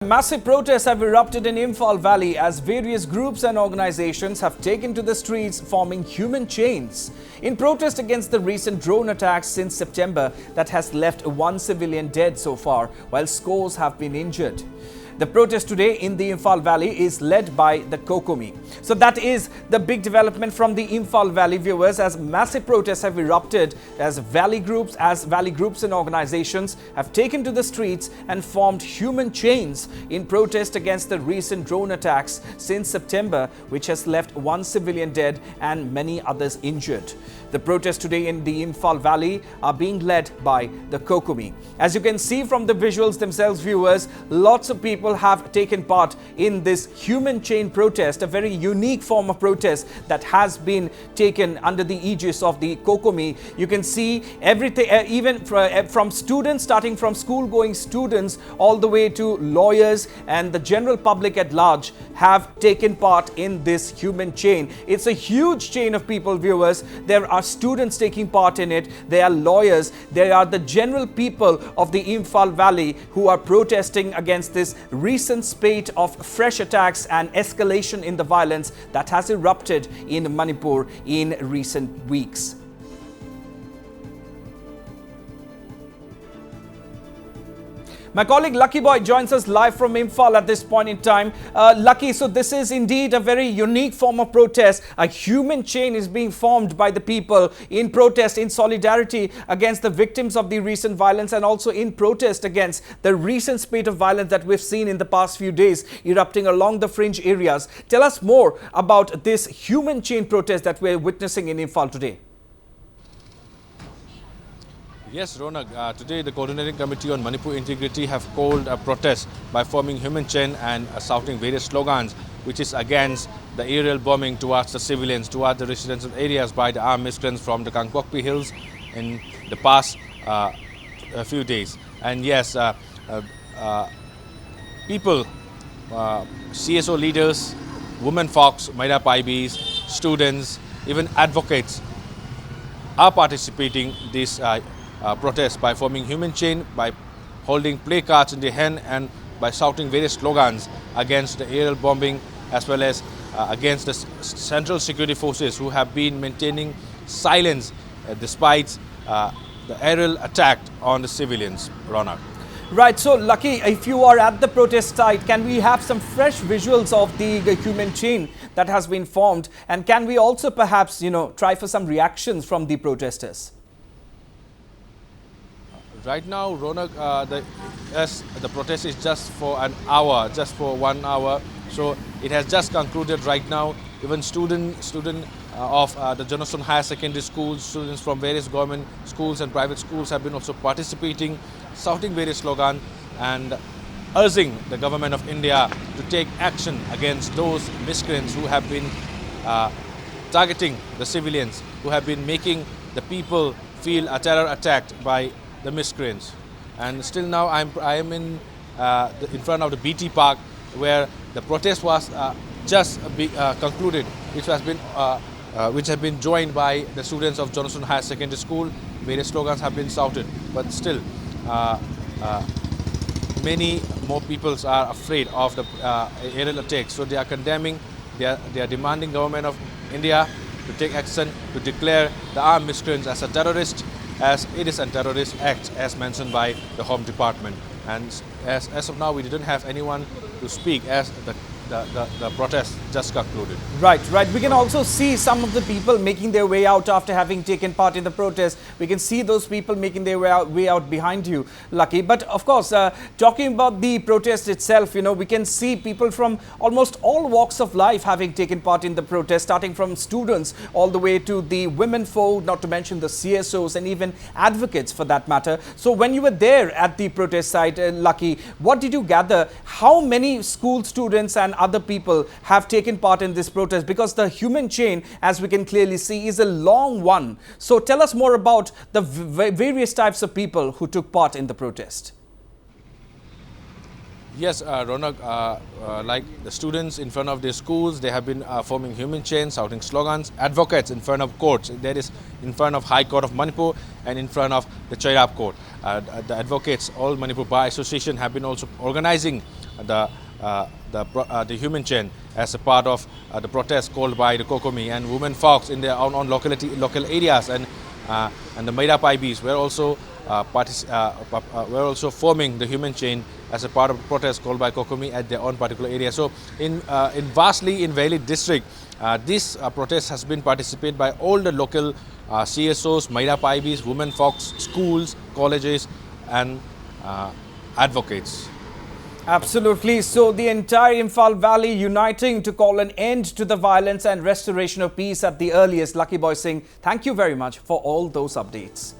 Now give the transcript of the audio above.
massive protests have erupted in Imphal Valley as various groups and organizations have taken to the streets, forming human chains in protest against the recent drone attacks since September that has left one civilian dead so far, while scores have been injured. The protest today in the Imphal Valley is led by the Kokomi. So that is the big development from the Imphal Valley, viewers, as massive protests have erupted as valley groups and organizations have taken to the streets and formed human chains in protest against the recent drone attacks since September, which has left one civilian dead and many others injured. The protests today in the Imphal Valley are being led by the Kokomi. As you can see from the visuals themselves, viewers, lots of people have taken part in this human chain protest, a very unique form of protest that has been taken under the aegis of the Kokomi. You can see everything, even from students, starting from school-going students all the way to lawyers and the general public at large have taken part in this human chain. It's a huge chain of people, viewers. There are students taking part in it. There are lawyers. There are the general people of the Imphal Valley who are protesting against this recent spate of fresh attacks and escalation in the violence that has erupted in Manipur in recent weeks. My colleague Lucky Boy joins us live from Imphal at this point in time. Lucky, so this is indeed a very unique form of protest. A human chain is being formed by the people in protest, in solidarity against the victims of the recent violence and also in protest against the recent spate of violence that we've seen in the past few days erupting along the fringe areas. Tell us more about this human chain protest that we're witnessing in Imphal today. Yes, Ronak, today the Coordinating Committee on Manipur Integrity have called a protest by forming human chain and shouting various slogans, which is against the aerial bombing towards the civilians, towards the residential areas by the armed miscreants from the Kangpokpi Hills in the past few days. And yes, people, CSO leaders, women folks, Maida Paibis, students, even advocates are participating in this protest by forming human chain, by holding placards in their hand and by shouting various slogans against the aerial bombing as well as against the central security forces who have been maintaining silence despite the aerial attack on the civilians, Ronak. Right, so Lucky, if you are at the protest site, can we have some fresh visuals of the human chain that has been formed, and can we also perhaps, try for some reactions from the protesters? Right now, Ronak, the protest is just for an hour, just for 1 hour. So it has just concluded right now. Even student of the Johnson Higher Secondary Schools, students from various government schools and private schools have been also participating, shouting various slogans and urging the government of India to take action against those miscreants who have been targeting the civilians, who have been making the people feel a terror attacked by the miscreants. And still now I am in front of the BT Park, where the protest was just concluded, which has been joined by the students of Johnson Higher Secondary School. Various slogans have been shouted, but still many more people are afraid of the aerial attacks. So they are condemning, they are demanding government of India to take action, to declare the armed miscreants as a terrorist, as it is a terrorist act as mentioned by the Home Department. And as of now, we didn't have anyone to speak as the protest just concluded. Right. We can also see some of the people making their way out after having taken part in the protest. We can see those people making their way out behind you, Lucky. But of course, talking about the protest itself, we can see people from almost all walks of life having taken part in the protest, starting from students all the way to the women folk, not to mention the CSOs and even advocates for that matter. So when you were there at the protest site, Lucky, what did you gather? How many school students and other people have taken part in this protest? Because the human chain, as we can clearly see, is a long one. So tell us more about the various types of people who took part in the protest. Yes, Ronak, like the students in front of their schools, they have been forming human chains, shouting slogans. Advocates in front of courts, that is in front of High Court of Manipur and in front of the Chairap Court. The advocates, all Manipur Bar Association, have been also organizing the human chain as a part of the protest called by the Kokomi and women folks in their own local areas, and the Maida Paibis were also forming the human chain as a part of the protest called by Kokomi at their own particular area. So in vastly in Valley district, this protest has been participated by all the local CSOs, Maida Paibis, women folks, schools, colleges and advocates. Absolutely. So the entire Imphal Valley uniting to call an end to the violence and restoration of peace at the earliest. Lucky Boy Singh, thank you very much for all those updates.